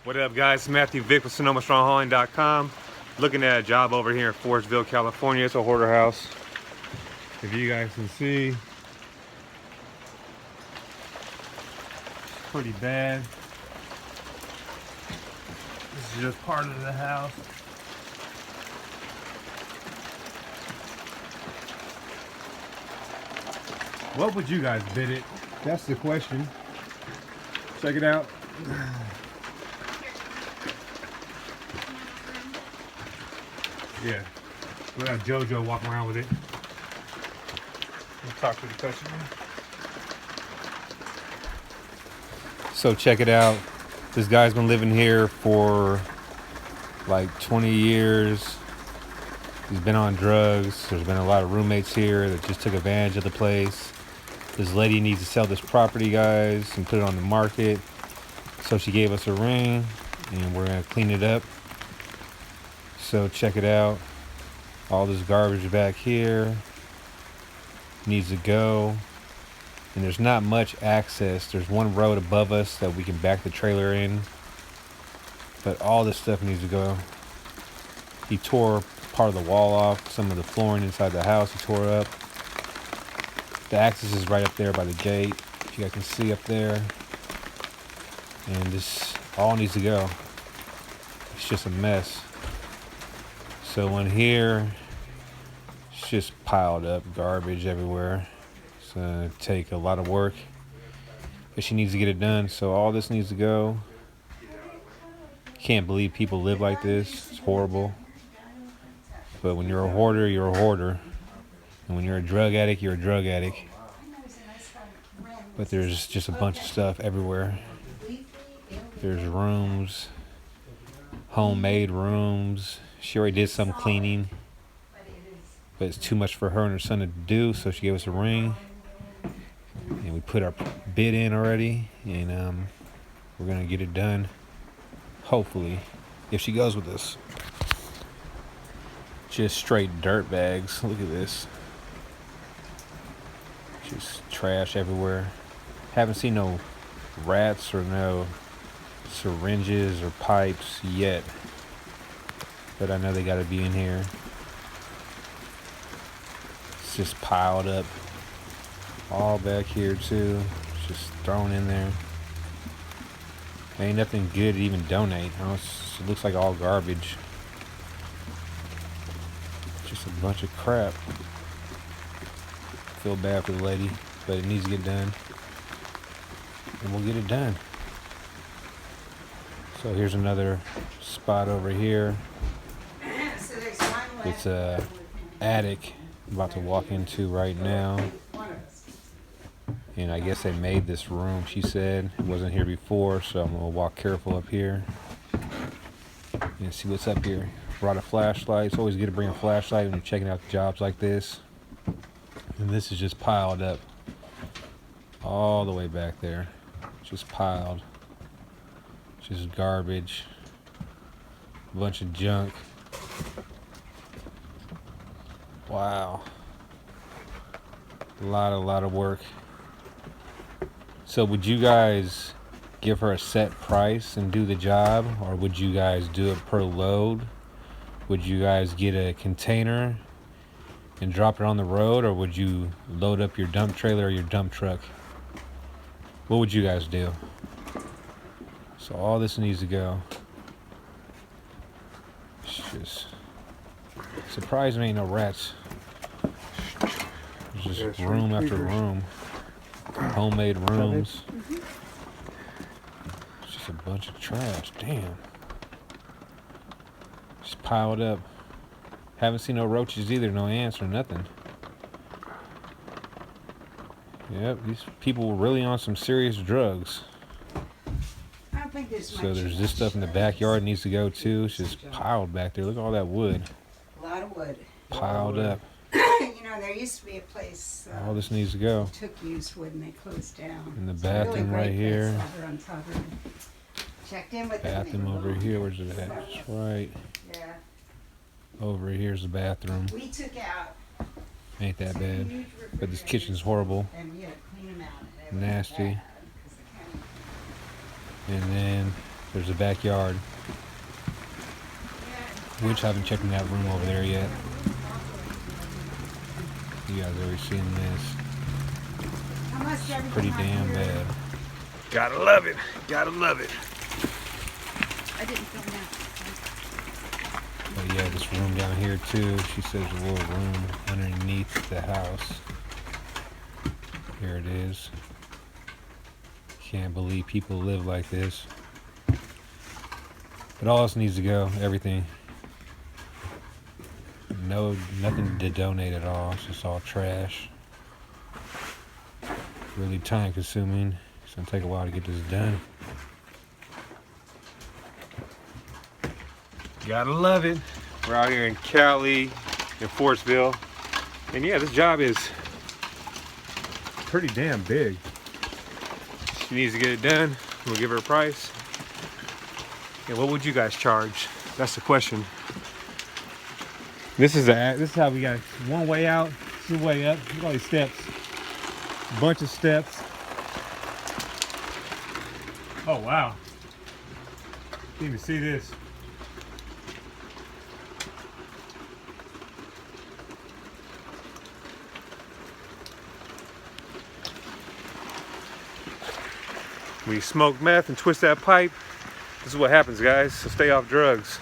What up, guys? It's Matthew Vick with SonomaStrongHauling.com. Looking at a job over here in Forestville, California. It's a hoarder house. If you guys can see, it's pretty bad. This is just part of the house. What would you guys bid it? That's the question. Check it out. Yeah, we got JoJo walking around with it. Let's talk to the customer. So check it out. This guy's been living here for like 20 years. He's been on drugs. There's been a lot of roommates here that just took advantage of the place. This lady needs to sell this property, guys, and put it on the market. So she gave us a ring, and we're gonna clean it up. So check it out. All this garbage back here needs to go. And there's not much access. There's one road above us that we can back the trailer in. But all this stuff needs to go. He tore part of the wall off. Some of the flooring inside the house he tore up. The access is right up there by the gate. If you guys can see up there. And this all needs to go. It's just a mess. So in here, it's just piled up garbage everywhere. It's gonna take a lot of work, but she needs to get it done. So all this needs to go. Can't believe people live like this. It's horrible. But when you're a hoarder, you're a hoarder. And when you're a drug addict, you're a drug addict. But there's just a bunch of stuff everywhere. There's rooms, homemade rooms. She already did some cleaning, but it's too much for her and her son to do, so she gave us a ring. And we put our bid in already, and we're gonna get it done, hopefully, if she goes with us. Just straight dirt bags. Look at this. Just trash everywhere. Haven't seen no rats or no syringes or pipes yet, but I know they gotta be in here. It's just piled up all back here too. It's just thrown in there. Ain't nothing good to even donate. It looks like all garbage. Just a bunch of crap. Feel bad for the lady, but it needs to get done, and we'll get it done. So here's another spot over here. It's a attic I'm about to walk into right now. And I guess they made this room, she said. It wasn't here before, so I'm gonna walk careful up here and see what's up here. Brought a flashlight. It's always good to bring a flashlight when you're checking out jobs like this. And this is just piled up all the way back there. Just piled. Just garbage. A bunch of junk. Wow. A lot of work. So would you guys give her a set price and do the job, or would you guys do it per load? Would you guys get a container and drop it on the road, or would you load up your dump trailer or your dump truck? What would you guys do? So all this needs to go. It's just surprising ain't no rats. There's just room after room. Homemade rooms. It's just a bunch of trash. Damn. Just piled up. Haven't seen no roaches either, no ants or nothing. Yep, these people were really on some serious drugs. So there's this stuff in the backyard needs to go too. It's just piled back there. Look at all that wood. A lot of wood. Piled up. You know, there used to be a place. All this needs to go. Took used wood and they closed down. In the bathroom right here. Checked in with bathroom over here. Where's it at? That's right. Yeah. Over here's the bathroom. We took out. Ain't that bad. But this kitchen's horrible. And we had to clean them out. Nasty. And then There's a backyard, which I haven't checked in that room over there yet. You guys already seen this. It's pretty damn bad. Gotta love it. Gotta love it. I didn't film that. But yeah, this room down here too. She says a little room underneath the house. Here it is. Can't believe people live like this. But all else needs to go. Everything. Nothing to donate at all. It's just all trash. Really time consuming. It's gonna take a while to get this done. Gotta love it. We're out here in Cali, in Forestville. And yeah, this job is pretty damn big. She needs to get it done. We'll give her a price. And what would you guys charge? That's the question. This is how we got one way out, two way up. Look at all these steps. A bunch of steps. Oh wow. Can't even see this. We smoke meth and twist that pipe. This is what happens, guys, so stay off drugs.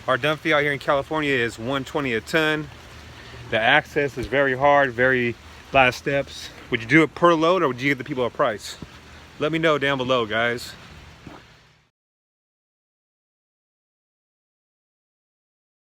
Our dump fee out here in California is $120 a ton. The access is very hard, a lot of steps. Would you do it per load or would you give the people a price? Let me know down below, guys.